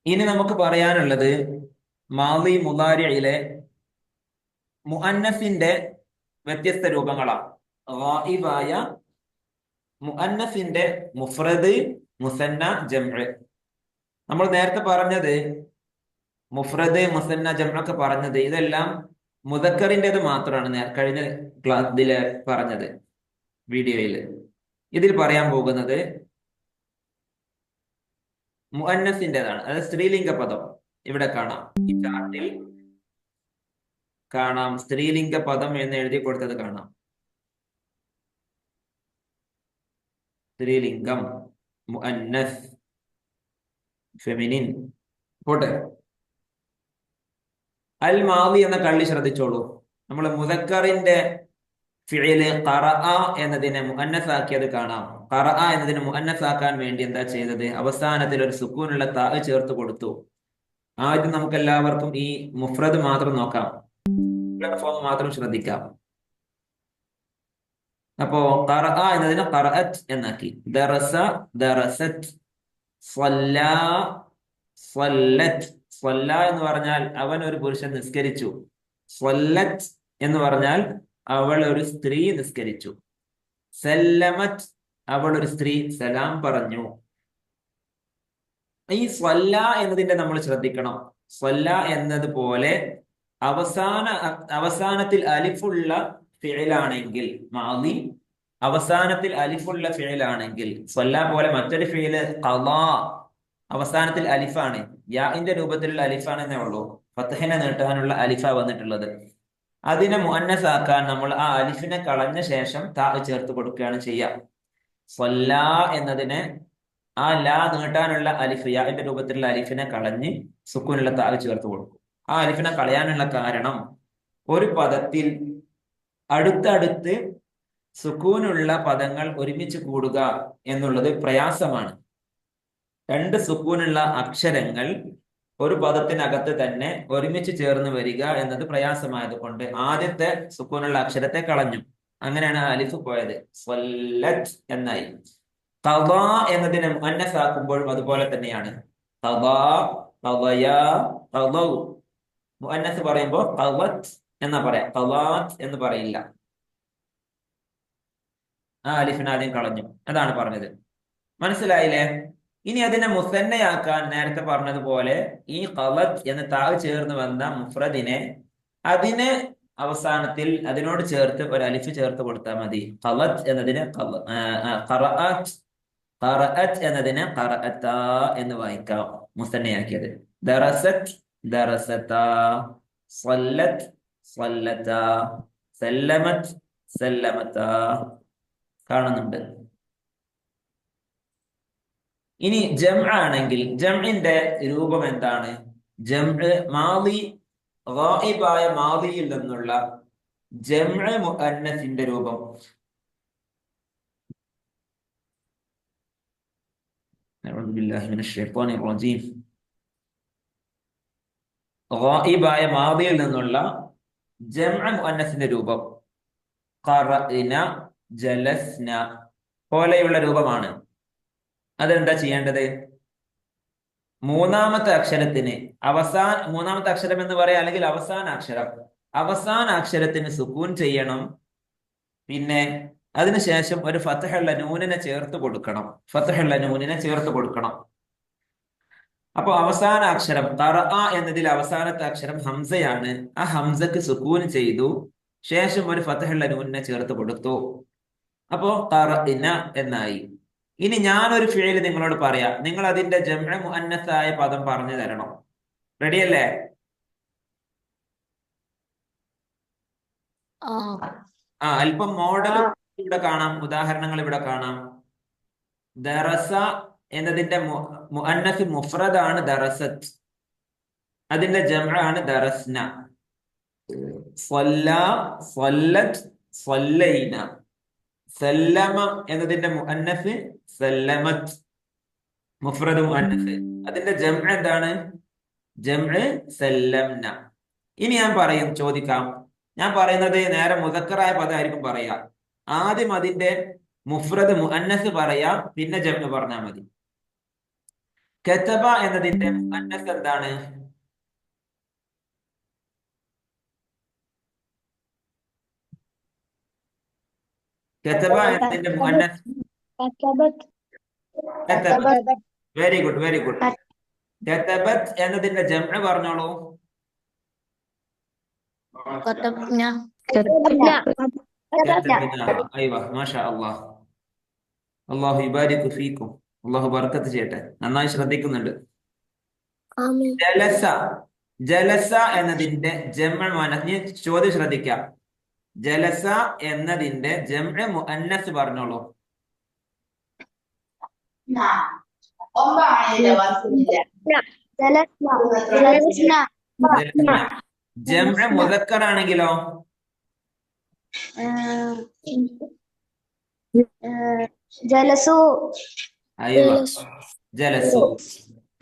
ഇനി നമുക്ക് പറയാനുള്ളത് മാളി മുദാരിഇലെ മുഅന്നസിന്റെ വ്യത്യസ്ത രൂപങ്ങളാണ്. ഗായിബായ മുഅന്നസിന്റെ മുഫ്രദ്, മുസന്ന, ജംഅ്. നമ്മൾ നേരത്തെ പറഞ്ഞത് മുഫ്രദ്, മുസന്ന, ജംഅൊക്കെ പറഞ്ഞത് ഇതെല്ലാം മുദക്കറിൻ്റെത് മാത്രമാണ്. കഴിഞ്ഞ ക്ലാസ്സിൽ പറഞ്ഞത് വീഡിയോയിൽ. ഇതിൽ പറയാൻ പോകുന്നത് മുഅന്നസിൻ്റെതാണ്. അതായത് സ്ത്രീലിംഗ പദം. ഇവിടെ കാണാം, ഈ ചാർട്ടിൽ കാണാം, സ്ത്രീലിംഗ പദം എന്ന് എഴുതി കൊടുത്തത് കാണാം. സ്ത്രീലിംഗം, മുഅന്നസ്, ഫെമിനിൻ. പോട്ടെ. അൽ മാദി എന്ന കള്ളി ശ്രദ്ധിച്ചോളൂ. നമ്മൾ മുദക്കറിന്റെ ഫിഇല് ഖറഅ എന്നതിനെ മുഅന്നസാക്കിയത് കാണാം. ഖറഅ എന്നതിനെ മുഅന്നസാക്കാൻ വേണ്ടി എന്താ ചെയ്തത്? അവസാനത്തിൽ ഒരു സുക്കൂനുള്ള താ ചേർത്ത് കൊടുത്തു. ആദ്യം നമുക്ക് എല്ലാവർക്കും ഈ മുഫ്രദ് മാത്രം നോക്കാം, ഫോം മാത്രം ശ്രദ്ധിക്കാം. അപ്പോ ഖറഅ എന്നതിനെ ഖറഅത്ത് എന്നാക്കി. ദറസ, ദറസത്ത്. സ്വല്ലാ, സ്വല്ലത്ത്. സ്വല്ല എന്ന് പറഞ്ഞാൽ അവൻ ഒരു പുരുഷൻ നിസ്കരിച്ചു. സ്വല്ലത്ത് എന്ന് പറഞ്ഞാൽ അവൾ ഒരു സ്ത്രീ നിസ്കരിച്ചു. സല്ലമത്ത്, അവൾ ഒരു സ്ത്രീ സലാം പറഞ്ഞു. ഈ സ്വല്ല എന്നതിന്റെ നമ്മൾ ശ്രദ്ധിക്കണം. സ്വല്ല എന്നതുപോലെ അവസാനത്തിൽ അലിഫുള്ള ഫിഇലാണെങ്കിൽ, മാദി അവസാനത്തിൽ അലിഫുള്ള ഫിഇലാണെങ്കിൽ, സ്വല്ല പോലെ മറ്റൊരു ഫിഇല് ഖളാ അവസാനത്തിൽ അലിഫാണ്, യാഇന്റെ രൂപത്തിലുള്ള അലിഫാണ് എന്നേ ഉള്ളൂ. ഫത്ഹിനെ നീട്ടാനുള്ള അലിഫ വന്നിട്ടുള്ളത്. അതിനെ മുഅന്നസാക്കാൻ നമ്മൾ ആ അലിഫിനെ കളഞ്ഞ ശേഷം താ ചേർത്ത് കൊടുക്കുകയാണ് ചെയ്യുക. സ്വല്ല എന്നതിനെ ആ ലാ നീട്ടാനുള്ള അലിഫ്, യാഇന്റെ രൂപത്തിലുള്ള അലിഫിനെ കളഞ്ഞ് സുക്കൂനുള്ള താ ചേർത്ത് കൊടുക്കും. ആ അലിഫിനെ കളയാനുള്ള കാരണം ഒരു പദത്തിൽ അടുത്തടുത്ത് സുക്കൂനുള്ള പദങ്ങൾ ഒരുമിച്ച് കൂടുക എന്നുള്ളത് പ്രയാസമാണ്. രണ്ട് സുക്കൂനുള്ള അക്ഷരങ്ങൾ ഒരു പദത്തിനകത്ത് തന്നെ ഒരുമിച്ച് ചേർന്ന് വരിക എന്നത് പ്രയാസമായത് കൊണ്ട് ആദ്യത്തെ സുക്കൂനുള്ള അക്ഷരത്തെ കളഞ്ഞു. അങ്ങനെയാണ് അലിഫ് പോയത്, സ്വല്ലത്ത് എന്നായി. ഖളാ എന്നതിനെ മുഅന്നസാക്കുമ്പോഴും അതുപോലെ തന്നെയാണ്. ഖളാ, ഖളയാ, ഖളൗ. മുഅന്നസ് പറയുമ്പോൾ ഖളത്ത് എന്നാ പറയാം, ഖളാത്ത് എന്ന് പറയില്ല. ആ അലിഫിനെ ആദ്യം കളഞ്ഞു. അതാണ് പറഞ്ഞത്. മനസ്സിലായില്ലേ? ഇനി അതിനെ മുസന്നയാക്കാൻ നേരത്തെ പറഞ്ഞതുപോലെ ഈ ഖലത്ത് എന്ന് താ ചേർന്ന് വന്ന മുഫ്രദിനെ അതിന് അവസാനത്തിൽ അതിനോട് ചേർത്ത് ഒരു അലിഫ് ചേർത്ത് കൊടുത്താൽ മതി. ഖലത്ത് എന്നതിന് ഖറഅത്ത്, ഖറഅത്ത് എന്നതിന് ഖറഅത്ത എന്ന് വായിക്കാം, മുസന്നയാക്കിയത്. ദറസത്ത്, ദറസത. സ്വല്ലത്ത്, സ്വല്ലത. സല്ലമത്ത്, സല്ലമത. കാണുന്നുണ്ട്. ഇനി ജംഅ ആണെങ്കിൽ ജംഇന്റെ രൂപം എന്താണ്? ജംഅ് മാദി, ഗായിബായ മാദിയിൽ നിന്നുള്ള ജംഅ് മുഅന്നസിന്റെ രൂപം. അഊദു ബില്ലാഹി മിനശ് ശൈത്വാനിർ റജീം. ഗായിബായ മാദിയിൽ നിന്നുള്ള ജംഅ് മുഅന്നസിന്റെ രൂപം ഖറഅന, ജലസ്ന പോലെയുള്ള രൂപമാണ്. അതെന്താ ചെയ്യേണ്ടത്? മൂന്നാമത്തെ അക്ഷരത്തിന് മൂന്നാമത്തെ അക്ഷരം എന്ന് പറയാം, അല്ലെങ്കിൽ അവസാന അക്ഷരത്തിന് സുക്കൂൻ ചെയ്യണം. പിന്നെ അതിനുശേഷം ഒരു ഫത്ഹുള്ള നൂനിനെ ചേർത്ത് കൊടുക്കണം. അപ്പൊ അവസാന അക്ഷരം ഖറഅ എന്നതിൽ അവസാനത്തെ അക്ഷരം ഹംസയാണ്. ആ ഹംസക്ക് സുക്കൂൻ ചെയ്തു, ശേഷം ഒരു ഫത്ഹുള്ള നൂനിനെ ചേർത്ത് കൊടുത്തു. അപ്പോ ഖറഅന എന്നായി. ഇനി ഞാനൊരു ഫിഇല് നിങ്ങളോട് പറയാം, നിങ്ങൾ അതിന്റെ ജംഅ മുഅന്നസായ പദം പറഞ്ഞു തരണം. റെഡിയല്ലേ? അല്പം മോഡൽ ഇവിടെ കാണാം, ഉദാഹരണങ്ങൾ ഇവിടെ കാണാം. ദറസ എന്നതിന്റെ മുഅന്നസ് മുഫ്രദാണ് ദറസത്ത്, അതിന്റെ ജംഅ ആണ് ദറസ്ന. സ്വല്ല, സ്വല്ലത്ത്, സ്വല്ലൈന. സല്ലമ എന്നതിന്റെ മുഅന്നസ് സല്ലമത്ത്, മുഫ്രദ് മുഅന്നസ്. അതിന്റെ ജംഅ എന്താണ്? ജംഅ് സല്ലംന. ഇനി ചോദിക്കാം, ഞാൻ പറയുന്നത് നേരെ മുദക്കറായ പദമായിരിക്കും പറയാ. ആദ്യം അതിന്റെ മുഫ്രദ് മുഅന്നസ് പറയാം, പിന്നെ ജംഅ് പറഞ്ഞാൽ മതി. കതബ എന്നതിന്റെ മുഅന്നസ് എന്താണ്? കതബ എന്നതിന്റെ മുഅന്നസ് കതബത്. Very good, very good. കതബത് എന്നതിന്റെ ജംഅ് പറഞ്ഞോളൂ. കതബ്ന. അയ്വ, മാഷാ അല്ലാഹ്. അല്ലാഹു യുബാരികു ഫീക്കും. അല്ലാഹു ബർക്കത്ത് ചെയ്യട്ടെ. നന്നായി ശ്രദ്ധിക്കുന്നുണ്ട്. ജലസ. ജലസ എന്നതിന്റെ ജംഅ് മുഅന്നസ്. നീ ചോദ്യം ശ്രദ്ധിക്കാം. ജലസ എന്നതിന്റെ ജംഅ് മുഅന്നസ് പറഞ്ഞോളൂ. ജലസ്ന. ജംഅ് മുദക്കർ ആണെങ്കിലോ? ജലസു. അയ്വ, ജലസു.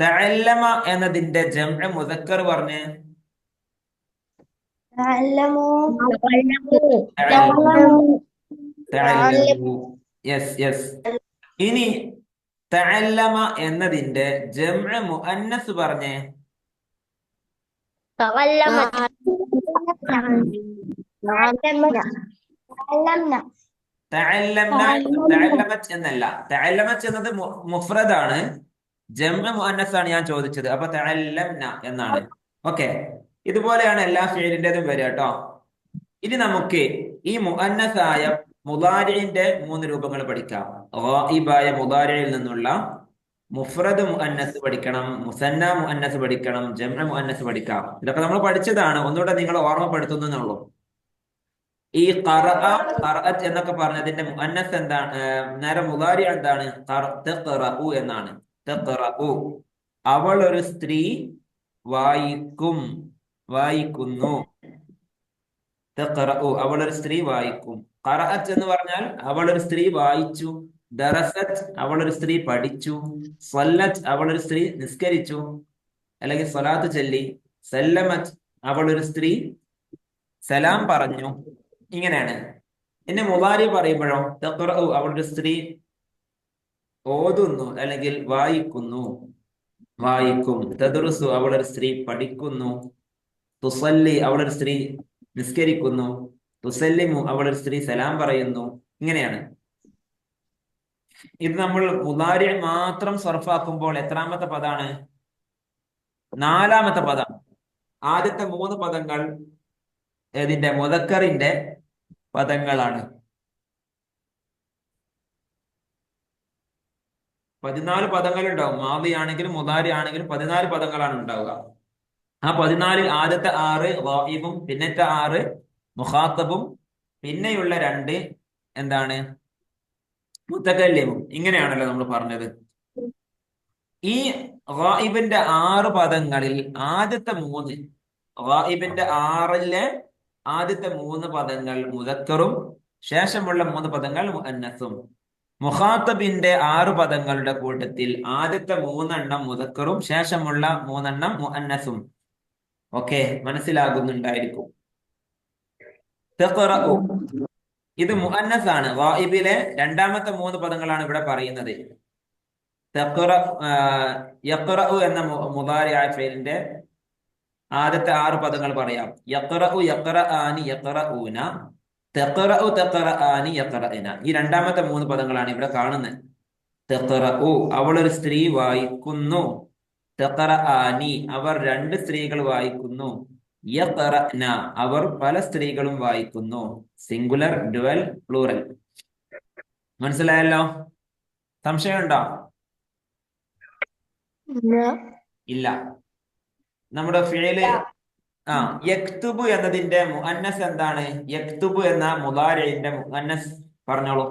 തഅല്ലമ എന്നതിന്റെ ജംഅ് മുദക്കർ പറഞ്ഞേ. തഅല്ലമു. Yes, yes. ഇനി തഅല്ലമ എന്നതിന്റെ ജംഅ് മുഅന്നസ് പറഞ്ഞേ. തഅല്ലംന. തഅല്ലമത് എന്നല്ല. തഅല്ലമത് എന്നത് മുഫ്രദാണ്. ജംഅ് മുഅന്നസ് ആണ് ഞാൻ ചോദിച്ചത്. അപ്പൊ തഅല്ലംന എന്നാണ്. ഓക്കെ, ഇതുപോലെയാണ് എല്ലാ ഫീലിന്റേതും വരിക കേട്ടോ. ഇനി നമുക്ക് ഈ മുഅന്നസായ മുദാരിഇന്റെ 3 രൂപങ്ങൾ പഠിക്കാം. ഗായിബായ മുദാരിഇൽ നിന്നുള്ള മുഫ്രദ് മുഅന്നസ് പഠിക്കണം, മുസന്ന മുഅന്നസ് പഠിക്കണം, ജംഅ് മുഅന്നസ് പഠിക്കാം. ഇതൊക്കെ നമ്മൾ പഠിച്ചതാണ്. ഒന്നുകൂടെ നിങ്ങൾ ഓർമ്മപ്പെടുത്തുന്നുള്ളൂ. ഈ ഖറഅ, ഖറഅത്ത് എന്നൊക്കെ പറഞ്ഞതിന്റെ മുഅന്നസ് എന്താണ്? നേരെ മുദാരി എന്താണ്? തഖറഉ എന്നാണ്. തഖറഉ. അവൾ ഒരു സ്ത്രീ വായിക്കും, വായിക്കുന്നു. തഖറഉ, അവൾ ഒരു സ്ത്രീ വായിക്കും. ഖറഅത്ത് എന്ന് പറഞ്ഞാൽ അവൾ ഒരു സ്ത്രീ വായിച്ചു. ദറസത്ത്, അവൾ ഒരു സ്ത്രീ പഠിച്ചു. സ്വല്ലത്ത്, അവൾ ഒരു സ്ത്രീ നിസ്കരിച്ചു അല്ലെങ്കിൽ സ്വലാത്ത് ചൊല്ലി. സല്ലമത്ത്, അവൾ ഒരു സ്ത്രീ സലാം പറഞ്ഞു. ഇങ്ങനെയാണ്. എന്നെ മുളാരി പറയുമ്പോഴോ തഖറഉ, അവൾ ഒരു സ്ത്രീ ഓതുന്നു അല്ലെങ്കിൽ വായിക്കുന്നു, വായിക്കും. തദ്റുസു, അവൾ ഒരു സ്ത്രീ പഠിക്കുന്നു. തുസല്ലി, അവൾ ഒരു സ്ത്രീ നിസ്കരിക്കുന്നു. തുസല്ലിമു, അവൾ ഒരു സ്ത്രീ സലാം പറയുന്നു. ഇങ്ങനെയാണ്. ഇത് നമ്മൾ മുളാരി മാത്രം സർഫാക്കുമ്പോൾ എത്രാമത്തെ പദാണ്? 4ാമത്തെ പദം. ആദ്യത്തെ 3 പദങ്ങൾ ഇതിന്റെ മുദക്കറിന്റെ പദങ്ങളാണ്. 14 പദങ്ങൾ ഉണ്ടാവും. മാദി ആണെങ്കിലും മുദാരി ആണെങ്കിലും 14 പദങ്ങളാണ് ഉണ്ടാവുക. ആ 14ൽ ആദ്യത്തെ 6 ഗായിബും പിന്നത്തെ 6 മുഖാത്തബും പിന്നെയുള്ള 2 എന്താണ്? മുതകല്ലിമും. ഇങ്ങനെയാണല്ലോ നമ്മൾ പറഞ്ഞത്. ഈ ഗായിബിന്റെ 6 പദങ്ങളിൽ ആദ്യത്തെ 3, ഗായിബിന്റെ 6ലെ ആദ്യത്തെ 3 പദങ്ങൾ മുദക്കറും ശേഷമുള്ള 3 പദങ്ങൾ മുഅന്നസും. മുഖാത്തബിന്റെ 6 പദങ്ങളുടെ കൂട്ടത്തിൽ ആദ്യത്തെ 3 എണ്ണം മുദക്കറും ശേഷമുള്ള 3 എണ്ണം മുഅന്നസും. ഓക്കെ, മനസ്സിലാകുന്നുണ്ടായിരിക്കും. തഖറഉ, ഇത് മുഅന്നസ് ആണ്. ഗായിബിലെ 2ാമത്തെ 3 പദങ്ങളാണ് ഇവിടെ പറയുന്നത്. യഖറഉ എന്ന മുദാരിഅ ഫീലിന്റെ ആദ്യത്തെ 6 പദങ്ങൾ പറയാം. യഖറഉ, യഖറആനി, യഖറഊന. തഖറഉ, തഖറആനി, യഖറഇന. ഈ 2ാമത്തെ 3 പദങ്ങളാണ് ഇവിടെ കാണുന്നത്. തഖറഉ, അവൾ ഒരു സ്ത്രീ വായിക്കുന്നു. തഖറആനി, അവർ 2 സ്ത്രീകൾ വായിക്കുന്നു. യഖറഅന, അവർ പല സ്ത്രീകളും വായിക്കുന്നു. Singular, dual, plural. മനസ്സിലായല്ലോ? സംശയമുണ്ടോ? ഇല്ല. നമ്മുടെ ഫിഇല് യക്തുബു എന്നതിന്റെ മുഅന്നസ് എന്താണ്? യക്തുബു എന്ന മുദാരിഇന്റെ മുഅന്നസ് പറഞ്ഞോളൂ.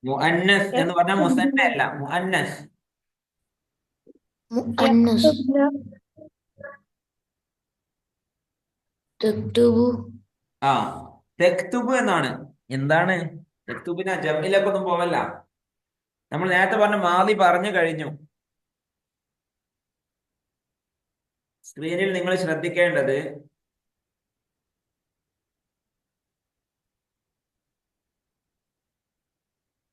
മുഅന്നസ് എന്ന് പറഞ്ഞാൽ മുസന്ന അല്ല, മുഅന്നസ്. തെക്തുബു എന്നാണ്. എന്താണ് തെക്തുബിന? ജംഇലേക്കൊന്നും പോവല്ല. നമ്മൾ നേരത്തെ പറഞ്ഞ മാദി പറഞ്ഞു കഴിഞ്ഞു. സ്ക്രീനിൽ നിങ്ങൾ ശ്രദ്ധിക്കേണ്ടത് .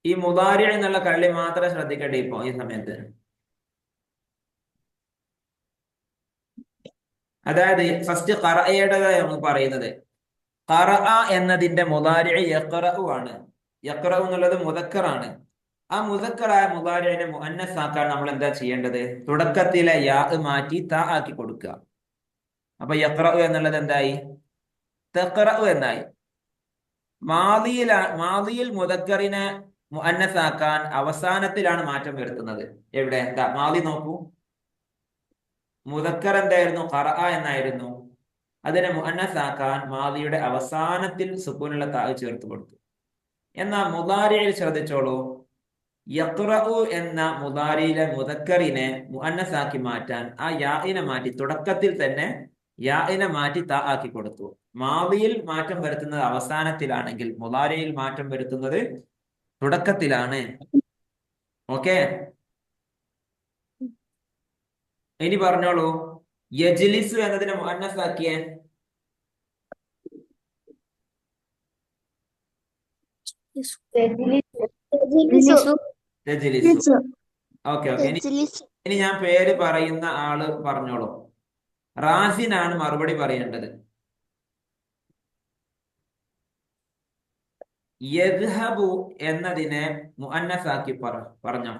ഈ മുദാരി എന്നുള്ള കള്ളി മാത്രം ശ്രദ്ധിക്കട്ടെ ഇപ്പൊ ഈ സമയത്ത്. അതായത് ഫസ്റ്റ് ഖറഅയുടേതാണ് പറയുന്നത്. ഖറഅ എന്നതിന്റെ മുദാരി യഖ്റഉ ആണ്. യഖ്റഉ എന്നുള്ളത് മുദക്കറാണ്. ആ മുദക്കറായ മുദാരിഇനെ മുഅന്നസ് ആക്കാൻ നമ്മൾ എന്താ ചെയ്യേണ്ടത്? തുടക്കത്തിലെ യാ മാറ്റി ത ആക്കി കൊടുക്കുക. അപ്പൊ യഖ്റഉ എന്നുള്ളത് എന്തായി? തഖ്റഉ എന്നായി. മാദിയിൽ മുദക്കറിനെ മുഅന്നസ് ആക്കാൻ അവസാനത്തിലാണ് മാറ്റം വരുത്തുന്നത്. എവിടെ? എന്താ മാദി നോക്കൂ. മുദക്കർ എന്തായിരുന്നു? ഖറഅ എന്നായിരുന്നു. അതിനെ മുഅന്നസ് ആക്കാൻ മാദിയുടെ അവസാനത്തിൽ സുക്കൂനുള്ള താ ചേർത്ത് കൊടുത്തു. എന്നാൽ മുദാരിയിൽ ശ്രദ്ധിച്ചോളൂ, യഖ്റഉ എന്ന മുദാരിയിലെ മുദക്കറിനെ മുഅന്നസ് ആക്കി മാറ്റാൻ ആ യാഇനെ മാറ്റി തുടക്കത്തിൽ തന്നെ യാഇനെ മാറ്റി ത ആക്കി കൊടുത്തു. മാദിയിൽ മാറ്റം വരുത്തുന്നത് അവസാനത്തിലാണെങ്കിൽ മുദാരിയിൽ മാറ്റം വരുത്തുന്നത് തുടക്കത്തിലാണ്. ഓക്കെ, ഇനി പറഞ്ഞോളൂ, യജ്ലിസു എന്നതിനെ മുഅന്നസ് ആക്കിയേ. യജ്ലിസു. യജ്ലിസു. Okay okay. യജ്ലിസു. ഇനി ഞാൻ പേര് പറയുന്ന ആള് പറഞ്ഞോളൂ. റാസിനാണ് മറുപടി പറയേണ്ടത്. യദ്ഹബു എന്നതിനെ മുഅന്നസ് ആക്കി പറഞ്ഞോ.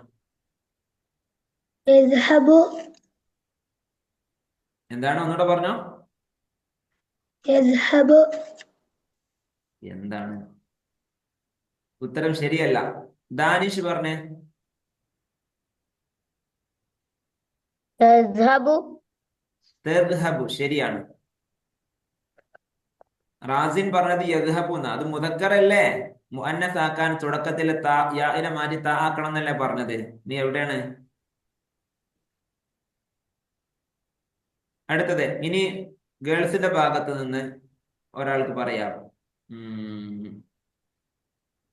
യദ്ഹബു. എന്താണ്? ഒന്നുകൂടെ പറഞ്ഞോ. യദ്ഹബു. എന്താണ്? ഉത്തരം ശരിയല്ല. ദാനിഷ് പറഞ്ഞേ. തദ്ഹബു. തദ്ഹബു ശരിയാണ്. റാസിൻ പറഞ്ഞത് യദ്ഹബു എന്നാ. അത് മുദക്കറല്ലേ? മുഅന്നസ് ആക്കാൻ തുടക്കത്തിലെ യാഇനെ മാറ്റി ത ആക്കണം എന്നല്ലേ പറഞ്ഞത്? നീ എവിടെയാണ്? അടുത്തത് ഇനി ഗേൾസിന്റെ ഭാഗത്ത് നിന്ന് ഒരാൾക്ക് പറയാം.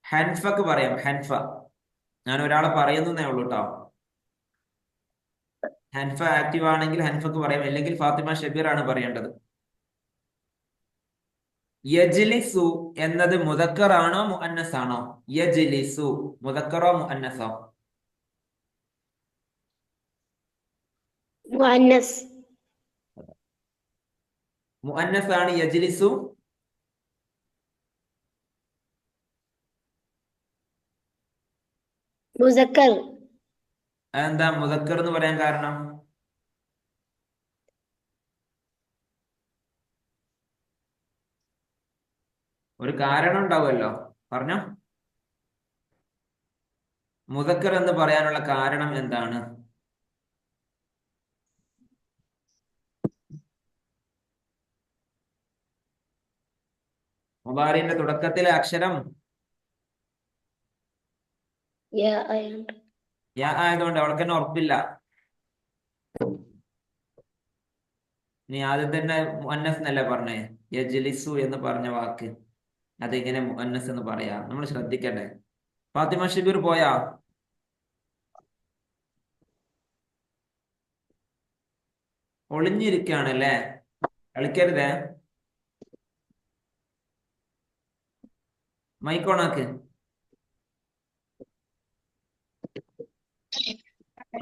ഹൻഫക്ക് പറയാം. ഹൻഫ. ഞാൻ ഒരാളെ പറയുന്നേ ഉള്ളൂ കേട്ടോ. ഹൻഫ ആക്റ്റീവ് ആണെങ്കിൽ ഹൻഫക്ക് പറയാം, അല്ലെങ്കിൽ ഫാത്തിമ ഷബീർ ആണ് പറയേണ്ടത്. യജ്ലിസു എന്നത് മുദക്കറാണോ മുഅന്നസ് ആണോ? യജ്ലിസു മുദക്കറോ മുഅന്നസോ? മുഅന്നസ്. മുഅന്നസ് ആണ് യജ്ലിസു. മുസക്കർ. അതെന്താ മുദക്കർ എന്ന് പറയാൻ കാരണം? ഒരു കാരണം ഉണ്ടാവുമല്ലോ, പറഞ്ഞോ. മുദക്കർ എന്ന് പറയാനുള്ള കാരണം എന്താണ്? മുബാരിന്റെ തുടക്കത്തിലെ അക്ഷരം യാ ആയതുകൊണ്ട് അവൾക്ക് തന്നെ ഉറപ്പില്ല. നീ ആദ്യം തന്നെ മുഅന്നസ് എന്നല്ലേ പറഞ്ഞേ? യജ്ലിസു എന്ന് പറഞ്ഞ വാക്ക് അതെങ്ങനെ മുഅന്നസ് എന്ന് പറയാ? നമ്മൾ ശ്രദ്ധിക്കണ്ടേ. ഫാത്തിമ ഷബീർ പോയാ? ഒളിഞ്ഞിരിക്കുകയാണല്ലേ? കളിക്കരുതേ. മൈക്ക് ഓണാക്ക്.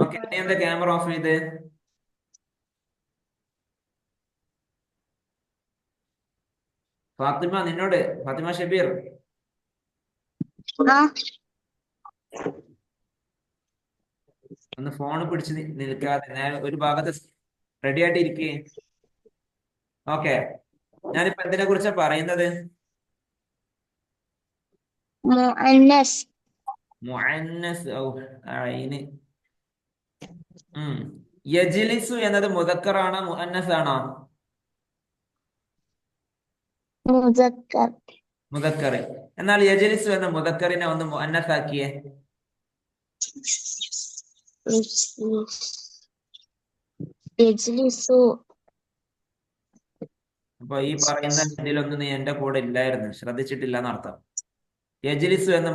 ഓക്കെ, നീ എന്താ ക്യാമറ ഓഫ് ചെയ്ത്? ഫാത്തിമ നിന്നോട്, ഫാത്തിമ ഷബീർ ഒന്ന് ഫോൺ പിടിച്ച് നിൽക്കാതെ ഒരു ഭാഗത്ത് റെഡി ആയിട്ട് ഇരിക്കേ. ഓക്കെ, ഞാനിപ്പോ എന്തിനെ കുറിച്ചാ പറയുന്നത്? മുഅന്നസ്. മുഅന്നസ്. യജ്ലിസു എന്നത് മുദക്കറാണോ മുഅന്നസ് ആണോ? മുസക്കർ. മുദക്കർ. എന്നാൽ യജ്ലിസു എന്ന മുദക്കറിനെ ഒന്ന് മുഅന്നസ് ആക്കിയേ. യജ്ലിസു. അപ്പൊ ഈ പറയുന്ന ഇതിലൊന്നും നീ എന്റെ കൂടെ ഇല്ലായിരുന്നു, ശ്രദ്ധിച്ചിട്ടില്ല എന്നർത്ഥം. യജ്ലിസു എന്ന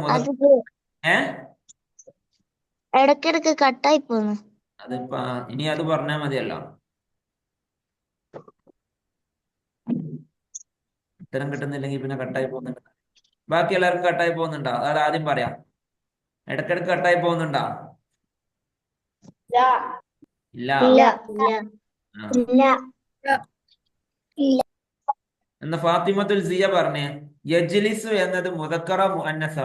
ഇടക്കിടക്ക് കട്ടായി പോന്നു. അതിപ്പോ ഇനി അത് പറഞ്ഞാൽ മതിയല്ലോ. ഉത്തരം കിട്ടുന്നില്ലെങ്കിൽ പിന്നെ കട്ടായി പോകുന്നുണ്ട്. ബാക്കി എല്ലാവർക്കും കട്ടായി പോകുന്നുണ്ടോ? അത് ആദ്യം പറയാം. ഇടക്കിടക്ക് കട്ടായി പോകുന്നുണ്ടോ? ഇല്ല. ഇല്ല ആ. ഇല്ല എന്നാ ഫാത്തിമത്തുൽ സിയ പറഞ്ഞേ, യജ്ലിസു എന്നത് മുദക്കറ മുഅന്നസ?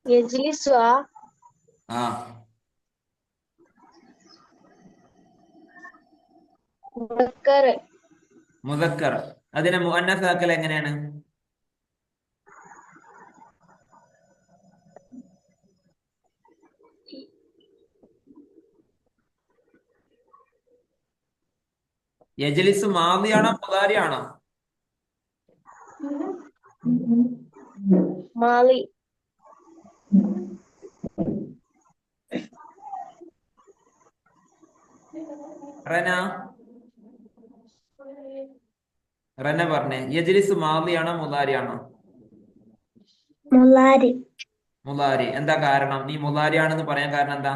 യജ്ലിസു ആ, മുദക്കർ മുദക്കർ. അതിനെ മുഅന്നസ് ആക്കൽ എങ്ങനെയാണ്? യജ്ലിസു മാദിയാണോ മുദാരിയാണോ? മാലി റന റന പറഞ്ഞേ, യജ്ലിസു മാദിയാണോ മുദാരിയാണോ? മുലാരി മുദാരി. എന്താ കാരണം? നീ മുദാരിയാണെന്ന് പറയാൻ കാരണം എന്താ?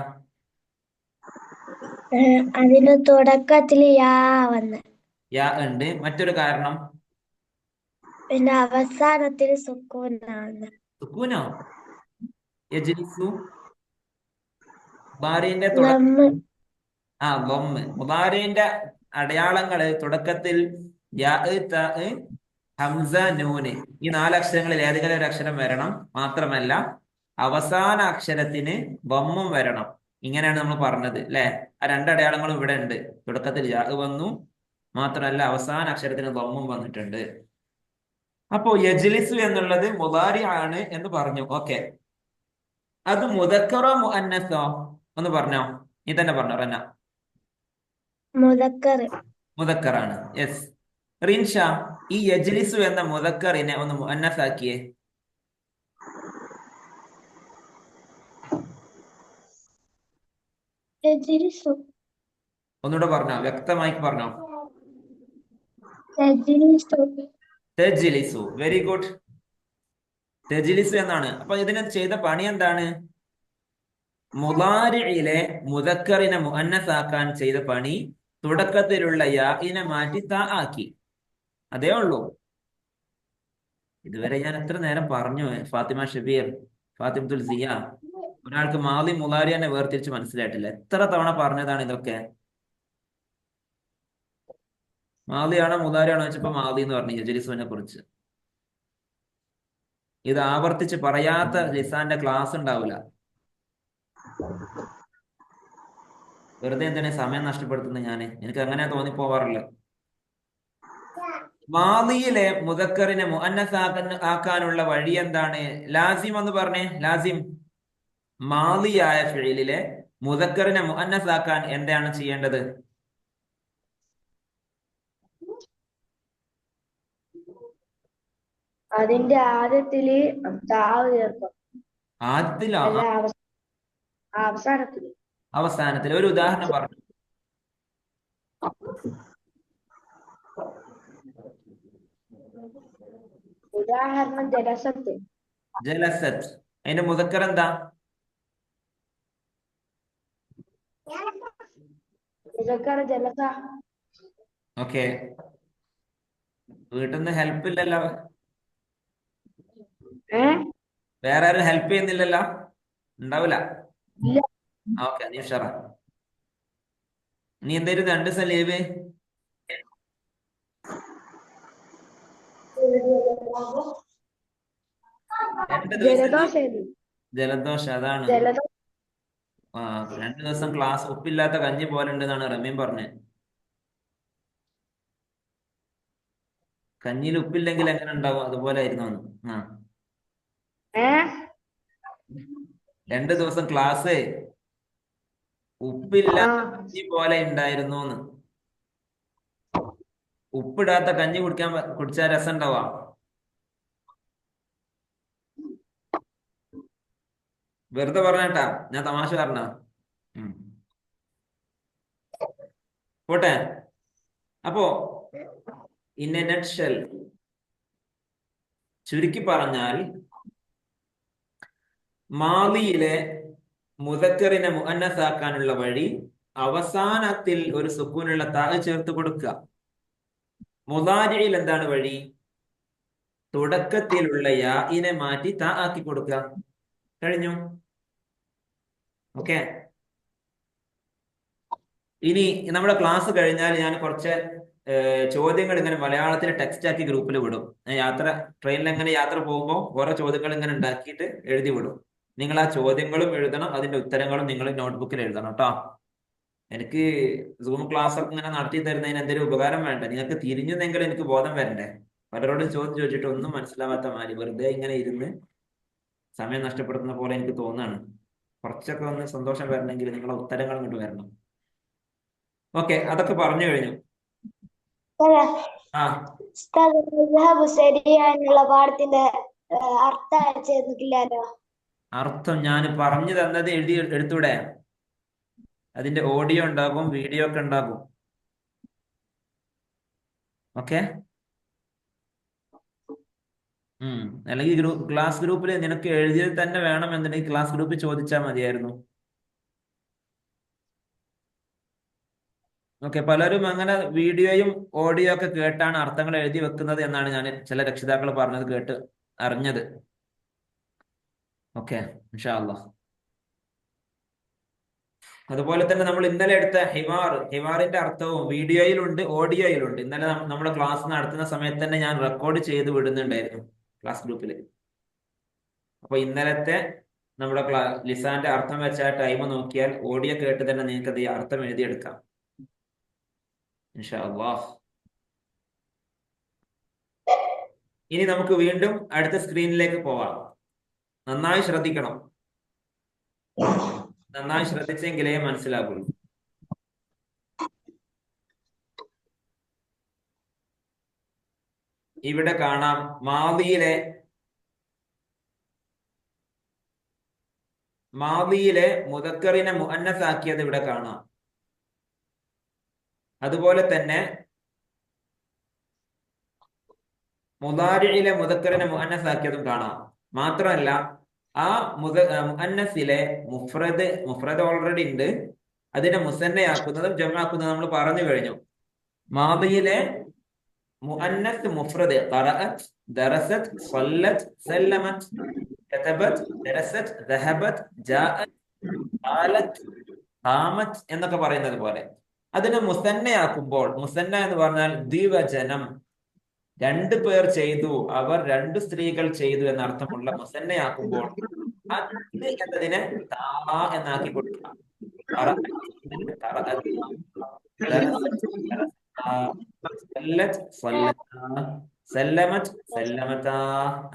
അതിന് തുടക്കത്തില് യാ വന്ന് യാ ഉണ്ട്. മറ്റൊരു കാരണം? പിന്നെ അവസാനത്തില് സുക്കൂനാണ്. സുക്കൂനോ? യജ്ലിസു മുദാരിന്റെ തുടക്കം. ലമ്മ് ആ, ലൊമ്മ്. മുദാരിന്റെ അടയാളങ്ങള് തുടക്കത്തിൽ യാ, ത, ഹംസ, നൂന്, ഈ 4 അക്ഷരങ്ങളിൽ ഏതെങ്കിലും ഒരു അക്ഷരം വരണം. മാത്രമല്ല അവസാന അക്ഷരത്തിന് ബൊമ്മും വരണം. ഇങ്ങനെയാണ് നമ്മൾ പറഞ്ഞത് അല്ലെ? ആ 2 അടയാളങ്ങളും ഇവിടെ ഉണ്ട്. തുടക്കത്തിൽ യാ വന്നു, മാത്രമല്ല അവസാന അക്ഷരത്തിന് ബൊമ്മും വന്നിട്ടുണ്ട്. അപ്പോ യജ്ലിസു എന്നുള്ളത് മുദാരി ആണ് എന്ന് പറഞ്ഞു. ഓക്കെ, അത് മുദക്കറോ മുഅന്നസോ ഒന്ന് പറഞ്ഞോ? നീ തന്നെ പറഞ്ഞോ റന്ന. മുദക്കർ മുദക്കറാണ്. യെസ്. റിൻഷ, ഈ യജ്ലിസു എന്ന മുദക്കറിനെ ഒന്ന് മുഅന്നസാക്കിയേ. യജ്ലിസു ഒന്നുകൂടെ പറഞ്ഞോ, വ്യക്തമായി പറഞ്ഞോ. യജ്ലിസു തജ്ലിസു. Very good. തജ്ലിസു എന്നാണ്. അപ്പൊ ഇതിനെ ചെയ്ത പണി എന്താണ്? മുദാരിഇലെ മുദക്കറിനെ മുഅന്നസാക്കാൻ ചെയ്ത പണി തുടക്കത്തിലുള്ള യാഇനെ മാറ്റി താ ആക്കി. അതേ ഉള്ളൂ. ഇതുവരെ ഞാൻ എത്ര നേരം പറഞ്ഞു ഫാത്തിമ ഷബീർ, ഫാത്തിമത്തുൽ സിയ. ഒരാൾക്ക് മാദി മുദാരി തന്നെ വേർതിരിച്ച് മനസ്സിലായിട്ടില്ല. എത്ര തവണ പറഞ്ഞതാണ് ഇതൊക്കെ? മാദിയാണോ മുദാരിയാണോ വെച്ചപ്പോ മാദി എന്ന് പറഞ്ഞു യജ്ലിസുവിനെ കുറിച്ച്. ഇത് ആവർത്തിച്ച് പറയാത്ത ലിസാന്റെ ക്ലാസ് ഉണ്ടാവില്ല. വെറുതെ എന്തിനാ സമയം നഷ്ടപ്പെടുത്തുന്നത്? എനിക്ക് അങ്ങനെ തോന്നിപ്പോവാറില്ല. മാദിയിലെ മുദക്കറിനെ മുഅന്നസ് ആക്കാനുള്ള വഴി എന്താണ്? ലാസിം എന്ന് പറഞ്ഞേ. ലാസിം, മാദിയായ ഫിഇലിലെ മുദക്കറിനെ മുഅന്നസ് ആക്കാൻ എന്താണ് ചെയ്യേണ്ടത്? അതിന്റെ ആദ്യത്തില് താവ് ചേർക്കും. ആദ്യത്തിലോ അല്ല അവസാനത്തില്. അവസാനത്തിൽ? ഒരു ഉദാഹരണം പറഞ്ഞു. ഉദാഹരണം ജലസത്ത്. ജലസത്ത്. അതിന്റെ മുദക്കർ എന്താ? മുദക്കർ ജലസ. ഓക്കെ, വീട്ടിൽ നിന്ന് ഹെൽപ്പ് ഇല്ലല്ലോ? വേറെ ആരും ഹെൽപ്പ് ചെയ്യുന്നില്ലല്ലോ? ഉണ്ടാവില്ല. ഇല്ല. ഓക്കെ, നീ ഉഷാറാ. നീ എന്തായാലും 2 ദിവസം ലീവ്? ജലദോഷം. അതാണ്. ആ, 2 ദിവസം ക്ലാസ് ഉപ്പില്ലാത്ത കഞ്ഞി പോലെ ഉണ്ടെന്നാണ് റമീൻ പറഞ്ഞത്. കഞ്ഞിയിൽ ഉപ്പില്ലെങ്കിൽ എങ്ങനെ ഉണ്ടാവും? അതുപോലെ ആയിരുന്നു അന്ന്. ആ, 2 ദിവസം ക്ലാസ് ഉപ്പില്ലാത്ത കഞ്ഞി പോലെ ഉണ്ടായിരുന്നു. ഉപ്പിടാത്ത കഞ്ഞി കുടിച്ചാൽ രസം ഉണ്ടാവാ? വെറുതെ പറഞ്ഞേട്ടാ, ഞാൻ തമാശ പറഞ്ഞ. പോട്ടെ. അപ്പോ ഇൻ എ നട്ട്ഷെൽ, ചുരുക്കി പറഞ്ഞാൽ മാദിയിലെ മുദക്കറിനെ മുഅന്നസ് ആക്കാനുള്ള വഴി അവസാനത്തിൽ ഒരു സുക്കൂനുള്ള താ ചേർത്ത് കൊടുക്കുക. മുദാരിയിൽ എന്താണ് വഴി? തുടക്കത്തിലുള്ള യാഇനെ മാറ്റി താ ആക്കി കൊടുക്കുക. കഴിഞ്ഞു. ഓക്കെ. ഇനി നമ്മുടെ ക്ലാസ് കഴിഞ്ഞാൽ ഞാൻ കുറച്ച് ചോദ്യങ്ങൾ ഇങ്ങനെ മലയാളത്തിൽ ടെക്സ്റ്റ് ആക്കി ഗ്രൂപ്പിൽ വിടും. ട്രെയിനിൽ എങ്ങനെ യാത്ര പോകുമ്പോൾ ഓരോ ചോദ്യങ്ങൾ ഇങ്ങനെ ഉണ്ടാക്കിയിട്ട് എഴുതി വിടും. നിങ്ങൾ ആ ചോദ്യങ്ങളും എഴുതണം, അതിന്റെ ഉത്തരങ്ങളും നിങ്ങൾ നോട്ട്ബുക്കിൽ എഴുതണം കേട്ടോ. എനിക്ക് സൂം ക്ലാസ് ഒക്കെ ഇങ്ങനെ നടത്തി തരുന്നതിന് എന്തെങ്കിലും ഉപകാരം വേണ്ടേ? നിങ്ങൾക്ക് തിരിഞ്ഞെന്നെങ്കിലും എനിക്ക് ബോധം വരണ്ടേ? പലരോടും ചോദ്യം ചോദിച്ചിട്ട് ഒന്നും മനസ്സിലാവാത്ത മാതിരി വെറുതെ ഇങ്ങനെ ഇരുന്ന് സമയം നഷ്ടപ്പെടുത്തുന്ന പോലെ എനിക്ക് തോന്നുകയാണ്. കുറച്ചൊക്കെ ഒന്ന് സന്തോഷം വരണമെങ്കിൽ നിങ്ങളെ ഉത്തരങ്ങൾ ഇങ്ങോട്ട് വരണം. ഓക്കെ, അതൊക്കെ പറഞ്ഞു കഴിഞ്ഞു. ആ ശരിയായുള്ള പാഠത്തിന്റെ അർത്ഥം അയച്ചു തന്നിട്ടില്ലല്ലോ. അർത്ഥം ഞാൻ പറഞ്ഞു തന്നത് എടുത്തൂടെ? അതിന്റെ ഓഡിയോ ഉണ്ടാകും, വീഡിയോ ഒക്കെ ഉണ്ടാകും. ഓക്കെ. അല്ലെങ്കിൽ ക്ലാസ് ഗ്രൂപ്പിൽ നിനക്ക് എഴുതിയത് തന്നെ വേണമെന്നുണ്ടെങ്കിൽ ക്ലാസ് ഗ്രൂപ്പിൽ ചോദിച്ചാൽ മതിയായിരുന്നു. ഓക്കെ. പലരും അങ്ങനെ വീഡിയോയും ഓഡിയോ ഒക്കെ കേട്ടാണ് അർത്ഥങ്ങൾ എഴുതി വെക്കുന്നത് എന്നാണ് ഞാൻ ചില രക്ഷിതാക്കൾ പറഞ്ഞത് കേട്ട് അറിഞ്ഞത്. ഓക്കെ, ഇൻഷാ അല്ലാഹ്. അതുപോലെ തന്നെ നമ്മൾ ഇന്നലെ എടുത്ത ഹിവാറിന്റെ അർത്ഥവും വീഡിയോയിലുണ്ട്, ഓഡിയോയിലുണ്ട്. ഇന്നലെ നമ്മുടെ ക്ലാസ് നടത്തുന്ന സമയത്ത് തന്നെ ഞാൻ റെക്കോർഡ് ചെയ്ത് വിടുന്നുണ്ടായിരുന്നു ക്ലാസ് ഗ്രൂപ്പിൽ. അപ്പൊ ഇന്നലത്തെ നമ്മുടെ ലിസാന്റെ അർത്ഥം വെച്ച ടൈം നോക്കിയാൽ ഓഡിയോ കേട്ട് തന്നെ നിങ്ങൾക്ക് അത് അർത്ഥം എഴുതിയെടുക്കാം ഇൻഷാ അല്ലാഹ്. ഇനി നമുക്ക് വീണ്ടും അടുത്ത സ്ക്രീനിലേക്ക് പോവാം. നന്നായി ശ്രദ്ധിക്കണം. നന്നായി ശ്രദ്ധിച്ചെങ്കിലേ മനസ്സിലാകുള്ളൂ. ഇവിടെ കാണാം മാദിയിലെ മുദക്കറിനെ മുഅന്നസ് ആക്കിയത് ഇവിടെ കാണാം. അതുപോലെ തന്നെ മുദാരിഇലെ മുദക്കറിനെ മുഅന്നസ് ആക്കിയതും കാണാം. മാത്രമല്ല ആ മുഅന്നസിലെ മുഫ്രദ് ഓൾറെഡി ഉണ്ട്. അതിനെ മുസന്നയാക്കുന്നതും ജംആക്കുന്നതും നമ്മൾ പറഞ്ഞു കഴിഞ്ഞു. മാദിയിലെ മുഅന്നസ് മുഫ്രദ് ഖറഅത്, ദറസത്, സ്വല്ലത്, സല്ലമത്, കതബത്, ദറസത്, ദഹബത്, ജാഅത്, ഖാലത്, ഖാമത് എന്നൊക്കെ പറയുന്നത് പോലെ അതിനെ മുസന്നയാക്കുമ്പോൾ, മുസന്ന എന്ന് പറഞ്ഞാൽ ദ്വിവചനം, രണ്ടു പേർ ചെയ്തു, അവർ രണ്ടു സ്ത്രീകൾ ചെയ്തു എന്നർത്ഥമുള്ള മുസന്നയാക്കുമ്പോൾ അത് എന്നതിനെ താ എന്നാക്കി കൊടുക്കുക.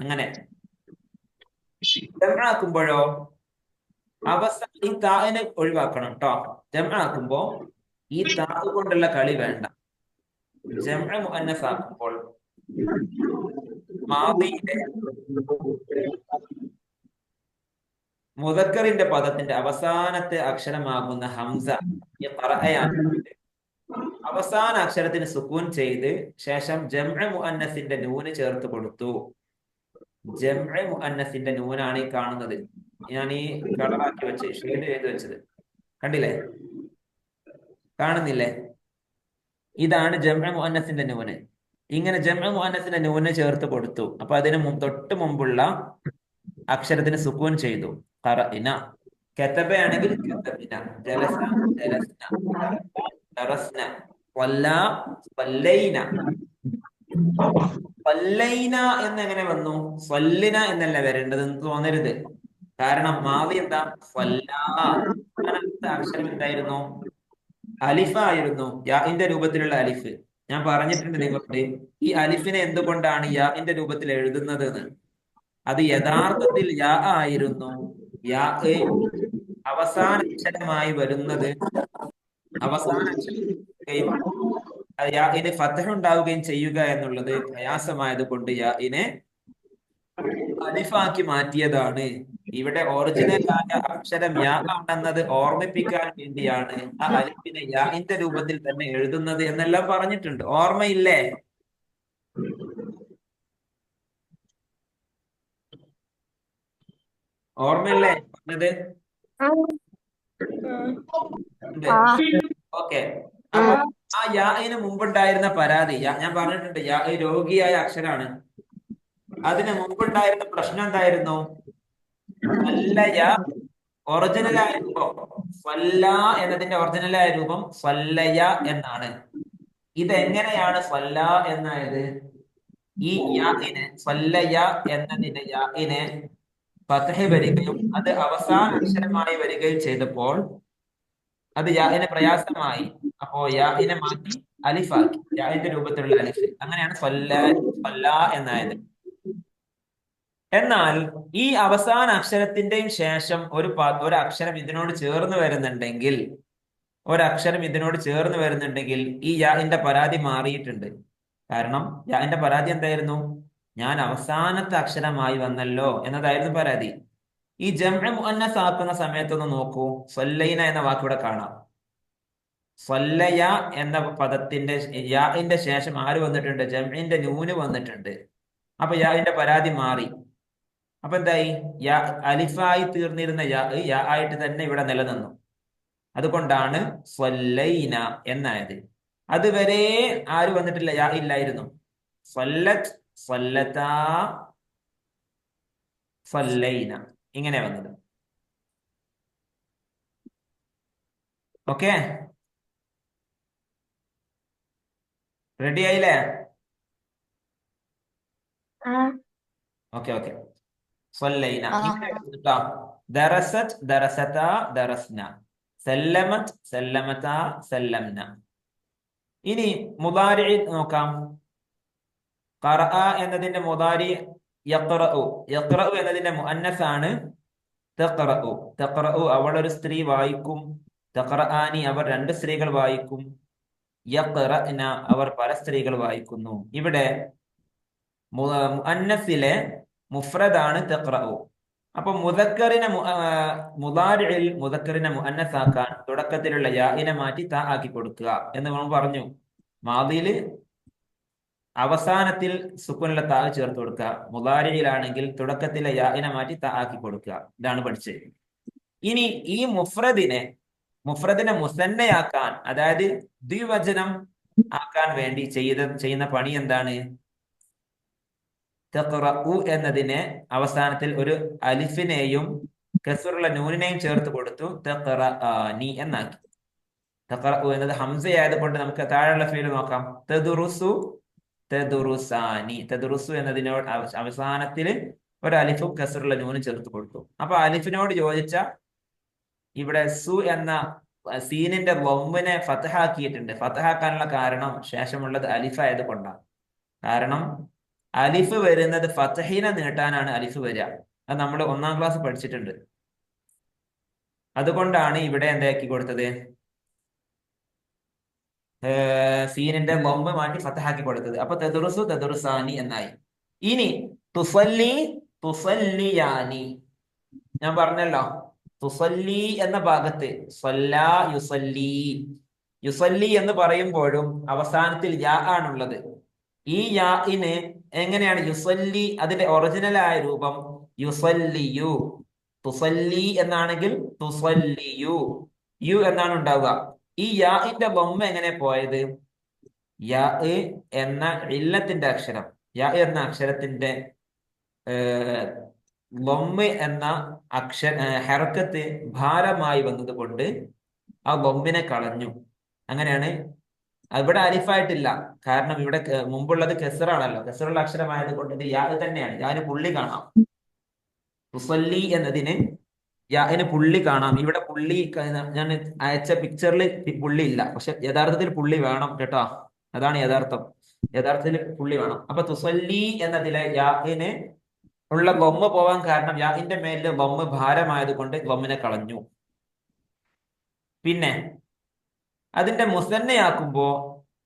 അങ്ങനെ ജംആക്കുമ്പോഴോ ഈ താനെ ഒഴിവാക്കണം കേട്ടോ. ജംആക്കുമ്പോ ഈ താ കൊണ്ടുള്ള കളി വേണ്ട. ജംഅ മുഅന്നസ് ആക്കുമ്പോൾ മാദിയിലെ മുദക്കറിന്റെ പദത്തിന്റെ അവസാനത്തെ അക്ഷരമാകുന്ന ഹംസ അവസാന അക്ഷരത്തിന് സുക്കൂൻ ചെയ്ത് ശേഷം ജംഅ മുഅന്നസിന്റെ നൂന് ചേർത്ത് കൊടുത്തു. ജംഅ മുഅന്നസിന്റെ നൂനാണ് ഈ കാണുന്നത്. ഞാൻ ഈ കളറാക്കി വെച്ച് ഷെയ്ഡ് ചെയ്ത് വെച്ചത് കണ്ടില്ലേ? കാണുന്നില്ലേ? ഇതാണ് ജംഅ മുഅന്നസിന്റെ നൂന്. ഇങ്ങനെ ജംഅ മുഅന്നസിന്റെ നൂന് ചേർത്ത് കൊടുത്തു. അപ്പൊ അതിന് തൊട്ട് മുമ്പുള്ള അക്ഷരത്തിന് സുക്കൂൻ ചെയ്തു. ഖറഇന. കതബയാണെങ്കിൽ കതബിന, ജലസ ജലസ്ന, ദറസ്ന, വല്ല വല്ലൈന. വല്ലൈന എന്നെങ്ങനെ വന്നു? സ്വല്ലിന എന്നല്ല വരേണ്ടത് എന്ന് തോന്നരുത്. കാരണം മാവി എന്താ? അക്ഷരം എന്തായിരുന്നു? അലിഫായിരുന്നു. യാഇന്റെ രൂപത്തിലുള്ള അലിഫ്. ഞാൻ പറഞ്ഞിട്ടുണ്ട് നിങ്ങളോട് ഈ അലിഫിനെ എന്തുകൊണ്ടാണ് യാഇന്റെ രൂപത്തിൽ എഴുതുന്നത് എന്ന്. അത് യഥാർത്ഥത്തിൽ യാ ആയിരുന്നു. യാ അവസാന അക്ഷരമായി വരുന്നത് അവസാന അക്ഷരം യാഇന് ഫതഹ് ഉണ്ടാവുകയും ചെയ്യുക എന്നുള്ളത് പ്രയാസമായത് കൊണ്ട് യാഇനെ അലിഫാക്കി മാറ്റിയതാണ്. ഇവിടെ ഒറിജിനലായ അക്ഷരം യാ ആണെന്നത് ഓർമ്മിപ്പിക്കാൻ വേണ്ടിയാണ് ആ അലിഫിനെ യാഇന്റെ രൂപത്തിൽ തന്നെ എഴുതുന്നത് എന്നെല്ലാം പറഞ്ഞിട്ടുണ്ട്. ഓർമ്മയില്ലേ? ഓർമ്മയില്ലേ പറഞ്ഞത്? ഓക്കെ. അപ്പൊ ആ യാഇന് മുമ്പുണ്ടായിരുന്ന പരാതി ഞാൻ പറഞ്ഞിട്ടുണ്ട്. യാ രോഗിയായ അക്ഷരാണ്. അതിന് മുമ്പുണ്ടായിരുന്ന പ്രശ്നം എന്തായിരുന്നു? ഫല്ലയ ഒറിജിനലായ രൂപം, ഫല്ല എന്നതിന്റെ ഒറിജിനലായ രൂപം ഫല്ലയ എന്നാണ്. ഇതെങ്ങനെയാണ് ഫല്ല എന്നായത്? ഈ യാഇന് ഫല്ലയ എന്നതിന്റെ യാഇന് ഫത്ഹ് വരികയും അത് അവസാന അക്ഷരമായി വരികയും ചെയ്തപ്പോൾ അത് യാഇന് പ്രയാസമായി. അപ്പോ യാഇനെ മാറ്റി അലിഫാക്കി, യാഇന്റെ രൂപത്തിലുള്ള അലിഫ്. അങ്ങനെയാണ് ഫല്ല എന്നായത്. എന്നാൽ ഈ അവസാന അക്ഷരത്തിന്റെയും ശേഷം ഒരു അക്ഷരം ഇതിനോട് ചേർന്ന് വരുന്നുണ്ടെങ്കിൽ, ഈ യാഇന്റെ പരാതി മാറിയിട്ടുണ്ട്. കാരണം യാഇന്റെ പരാതി എന്തായിരുന്നു? ഞാൻ അവസാനത്തെ അക്ഷരമായി വന്നല്ലോ എന്നതായിരുന്നു പരാതി. ഈ ജംഅ് മുഅന്നസ് ആക്കുന്ന സമയത്തൊന്ന് നോക്കൂ, സ്വല്ലൈന എന്ന വാക്കിവിടെ കാണാം. സ്വല്ലയ എന്ന പദത്തിന്റെ യാഇന്റെ ശേഷം ആര് വന്നിട്ടുണ്ട്? ജംഇന്റെ നൂന് വന്നിട്ടുണ്ട്. അപ്പൊ യാഇന്റെ പരാതി മാറി. അപ്പൊ എന്തായി? യാ അലിഫായി തീർന്നിരുന്ന യാ ആയിട്ട് തന്നെ ഇവിടെ നിലനിന്നു. അതുകൊണ്ടാണ് സ്വല്ലൈന എന്നായത്. അതുവരെ ആര് വന്നിട്ടില്ല? യാ ഇല്ലായിരുന്നു. സ്വല്ലത്ത്, സ്വല്ലത്താ, സ്വല്ലൈന, ഇങ്ങനെ വന്നത്. ഓക്കെ, റെഡി ആയില്ലേ? ആ ഓക്കെ ഓക്കെ. സ്വല്ലൈന ആ ഇങ്ങനെ കേട്ടോ. ദറസത്, ദറസത, ദറസ്ന. സല്ലമത്, സല്ലമത, സല്ലംന. ഇനി മുദാരി നോക്കാം. ഖറഅ എന്നതിന്റെ മുദാരി യഖ്റഉ. യഖ്റഉ എന്നതിന്റെ മുഅന്നസ് ആണ് തഖ്റഉ. തഖ്റഉ അവൾ ഒരു സ്ത്രീ വായിക്കും. തഖ്റആനി അവർ രണ്ട് സ്ത്രീകൾ വായിക്കും. യഖ്റഅന അവർ പല സ്ത്രീകൾ വായിക്കുന്നു. ഇവിടെ മുഅന്നസിലെ മുഫ്രദാണ് തഖ്റഉ. അപ്പൊ മുദാരിഇൽ മുദക്കറിനെ മുഅന്നസാക്കാൻ തുടക്കത്തിലുള്ള യാഇനെ മാറ്റി താ ആക്കി കൊടുക്കുക എന്ന് നമ്മൾ പറഞ്ഞു. മാദിയില് അവസാനത്തിൽ സുക്കൂനുള്ള താ ചേർത്ത് കൊടുക്കുക. മുദാരിയിലാണെങ്കിൽ തുടക്കത്തിലെ യാഇനെ മാറ്റി താ ആക്കി കൊടുക്കുക. ഇതാണ് പഠിച്ചത്. ഇനി ഈ മുഫ്രദിനെ മുസന്നയാക്കാൻ, അതായത് ദ്വിവചനം ആക്കാൻ വേണ്ടി ചെയ്യുന്ന പണി എന്താണ്? തഖ്റഉ എന്നതിനെ അവസാനത്തിൽ ഒരു അലിഫിനെയും കസ്റുള്ള നൂനിനെയും ചേർത്ത് കൊടുത്തു തഖ്റആനി എന്നാക്കി. തഖ്റഉ എന്നത് ഹംസയായത് കൊണ്ട് നമുക്ക് താഴെയുള്ള ഫീല് നോക്കാം. തദ്റുസു, തദ്റുസാനി. തദ്റുസു എന്നതിനോട് അവസാനത്തിൽ ഒരു അലിഫും കസ്റുള്ള നൂനും ചേർത്ത് കൊടുത്തു. അപ്പൊ അലിഫിനോട് യോജിച്ച ഇവിടെ സു എന്ന സീനിന്റെ ലൊമ്മിനെ ഫത്ഹാക്കിയിട്ടുണ്ട്. ഫത്ഹാക്കാനുള്ള കാരണം ശേഷമുള്ളത് അലിഫ് ആയത് കൊണ്ടാണ്. കാരണം അലിഫ് വരുന്നത് ഫത്ഹിനെ നീട്ടാനാണ് അലിഫ് വരിക. അത് നമ്മൾ 1-ാം ക്ലാസ് പഠിച്ചിട്ടുണ്ട്. അതുകൊണ്ടാണ് ഇവിടെ എന്താക്കി കൊടുത്തത്? സീനിന്റെ ലൊമ്പ് മാറ്റി ഫത്ഹാക്കി കൊടുത്തത്. അപ്പൊ തദ്റുസു, തദ്റുസാനി എന്നായി. ഇനി തുസല്ലി, തുസല്ലിയാനി. ഞാൻ പറഞ്ഞല്ലോ, തുസല്ലി എന്ന ഭാഗത്ത് സ്വല്ലാ, യുസല്ലി. യുസല്ലി എന്ന് പറയുമ്പോഴും അവസാനത്തിൽ യാ ആണുള്ളത്. ഈ യാഇന് എങ്ങനെയാണ് യുസല്ലി? അതിന്റെ ഒറിജിനലായ രൂപം യുസല്ലിയു. തുസല്ലി എന്നാണെങ്കിൽ തുസല്ലിയു, യു എന്നാണ് ഉണ്ടാവുക. ഈ യാഇന്റെ ബൊമ്മ എങ്ങനെ പോയത്? യാ എന്ന ഇല്ലത്തിന്റെ അക്ഷരം, യാ എന്ന അക്ഷരത്തിന്റെ ബൊമ്മ എന്ന ഹർക്കത്ത് ഭാരമായി വന്നത് കൊണ്ട് ആ ബൊമ്മിനെ കളഞ്ഞു. അങ്ങനെയാണ്. ഇവിടെ അലിഫായിട്ടില്ല, കാരണം ഇവിടെ മുമ്പുള്ളത് കെസറാണല്ലോ. കെസറുള്ള അക്ഷരമായത് കൊണ്ട് ഇത് യാ തന്നെയാണ്. യാന് പുള്ളി കാണാം. തുസല്ലി എന്നതിന് യാന് പുള്ളി കാണാം. ഇവിടെ പുള്ളി ഞാൻ അയച്ച പിക്ചറിൽ പുള്ളി ഇല്ല, പക്ഷെ യഥാർത്ഥത്തിൽ പുള്ളി വേണം കേട്ടോ. അതാണ് യഥാർത്ഥം. യഥാർത്ഥത്തിൽ പുള്ളി വേണം. അപ്പൊ തുസല്ലി എന്നതിലെ യാന് ഉള്ള ബൊമ്മ പോവാൻ കാരണം യാന്റെ മേലില് ബൊമ്മ ഭാരമായത് കൊണ്ട് ബൊമ്മിനെ കളഞ്ഞു. പിന്നെ അതിന്റെ മുസന്നയാക്കുമ്പോ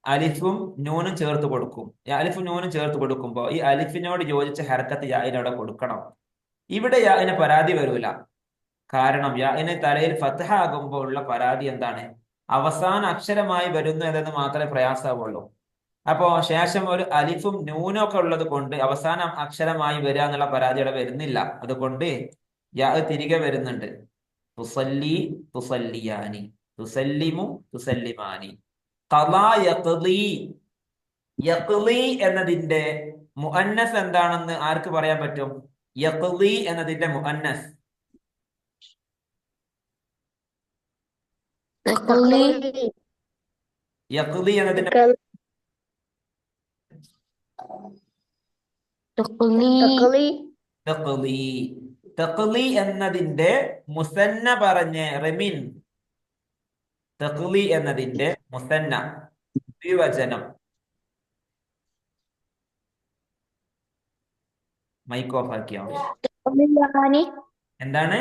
അലിഫും നൂനും ചേർത്ത് കൊടുക്കും. അലിഫും നൂനും ചേർത്ത് കൊടുക്കുമ്പോ ഈ അലിഫിനോട് യോജിച്ച ഹർക്കത്ത് യാഇനോടെ കൊടുക്കണം. ഇവിടെ യാഇന് പരാതി വരൂല. കാരണം യാഇന് തലയിൽ ഫത്ഹ ആകുമ്പോൾ ഉള്ള പരാതി എന്താണ്? അവസാന അക്ഷരമായി വരുന്നു എന്നത് മാത്രമേ പ്രയാസമുള്ളൂ. അപ്പോ ശേഷം ഒരു അലിഫും നൂനും ഒക്കെ ഉള്ളത് കൊണ്ട് അവസാന അക്ഷരമായി വരിക എന്നുള്ള പരാതി അവിടെ വരുന്നില്ല. അതുകൊണ്ട് യാ തിരികെ വരുന്നുണ്ട്. തുസല്ലി, തുസല്ലിയാനി. തുസല്ലിമു, തുസല്ലിമാനി. ഖളാ യഖ്ളി. യഖ്ളി എന്നതിന്റെ മുഅന്നസ് എന്താണെന്ന് ആർക്ക് പറയാൻ പറ്റും? യഖ്ളി എന്നതിന്റെ മുഅന്നസ്. തഖ്ലി യഖ്ളി എന്നതിന്റെ തഖ്ലി തഖ്ലി. തഖ്ലി എന്നതിന്റെ മുസന്ന പറഞ്ഞ് റെമിൻ. തഖ്ലി എന്നതിന്റെ മുസന്ന ദ്വിവചനം. Mic off ആക്കിയോ? തഖ്ലിയാനി എന്താണ്?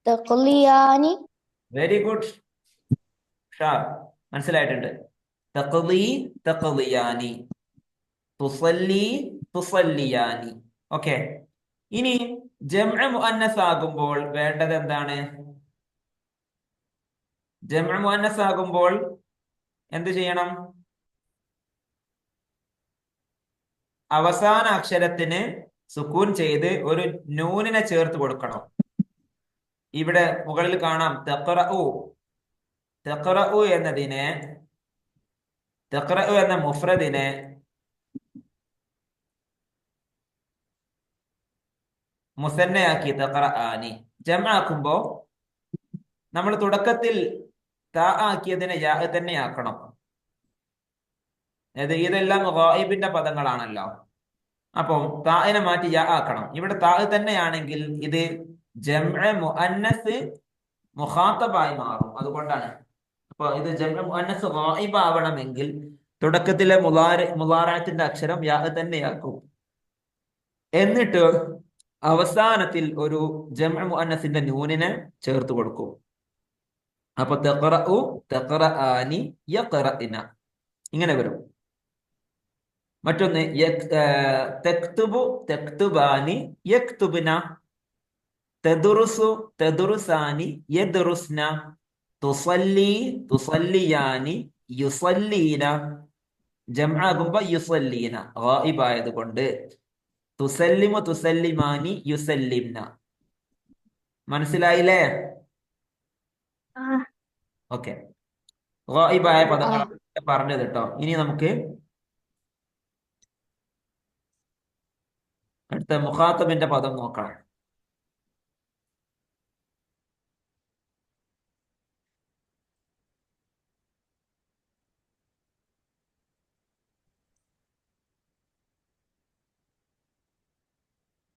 തഖ്ലിയാനി വെരി ഗുഡ്, ഷാർ, മനസ്സിലായിട്ടുണ്ട്. തഖ്ലി തഖ്ലിയാനി, തുസല്ലി തുസല്ലിയാനി. ഓക്കെ. ഇനി ജംഅ മുഅന്നസ് ആകുമ്പോൾ വേണ്ടത് എന്താണ്? ജംഅ മുഅന്നസ് ആകുമ്പോൾ എന്ത് ചെയ്യണം? അവസാന അക്ഷരത്തിന് സുക്കൂൻ ചെയ്ത് ഒരു നൂനിനെ ചേർത്ത് കൊടുക്കണം. ഇവിടെ മുകളിൽ കാണാം തഖ്റഉ. തഖ്റഉ എന്നതിനെ, തഖ്റഉ എന്ന മുഫ്രദിനെ മുസന്നയാക്കി തഖ്റആനി. ജംആക്കുമ്പോ നമ്മൾ തുടക്കത്തിൽ താ ആക്കിയതിനെ യാ തന്നെ ആക്കണം. ഇതെല്ലാം ഗായിബിന്റെ പദങ്ങളാണല്ലോ. അപ്പം താഇനെ മാറ്റി യാ ആക്കണം. ഇവിടെ താ തന്നെയാണെങ്കിൽ ഇത് ജംഅ മുഅന്നസ് മുഖാത്തബായി മാറും. അതുകൊണ്ടാണ്. അപ്പൊ ഇത് ജംഅ മുഅന്നസ് ഗായിബ് ആവണമെങ്കിൽ തുടക്കത്തിലെ മുളാറത്തിന്റെ അക്ഷരം യാ തന്നെയാക്കും. എന്നിട്ട് അവസാനത്തിൽ ഒരു ജംഅ മുഅന്നസിന്റെ നൂനിനെ ചേർത്ത് കൊടുക്കും. അപ്പൊ തഖ്റഉ തഖ്റആനി യഖ്റഇന ഇങ്ങനെ വരും. മറ്റൊന്ന് തക്തുബു തക്തുബാനി യക്തുബ്ന, തദ്റുസു തദ്റുസാനി യദ്റുസ്ന, തുസല്ലി തുസല്ലിയാനി യുസല്ലീന. ജംആകുമ്പോ യുസല്ലീന ഗായിബ് ആയതുകൊണ്ട്. തുസല്ലിമു തുസല്ലിമാനി യുസല്ലിംന. മനസ്സിലായില്ലേ? ഓക്കെ. ഗായിബായ പദങ്ങളാണ് പറഞ്ഞത് കേട്ടോ. ഇനി നമുക്ക് അടുത്ത മുഖാത്തബിന്റെ പദം നോക്കാം.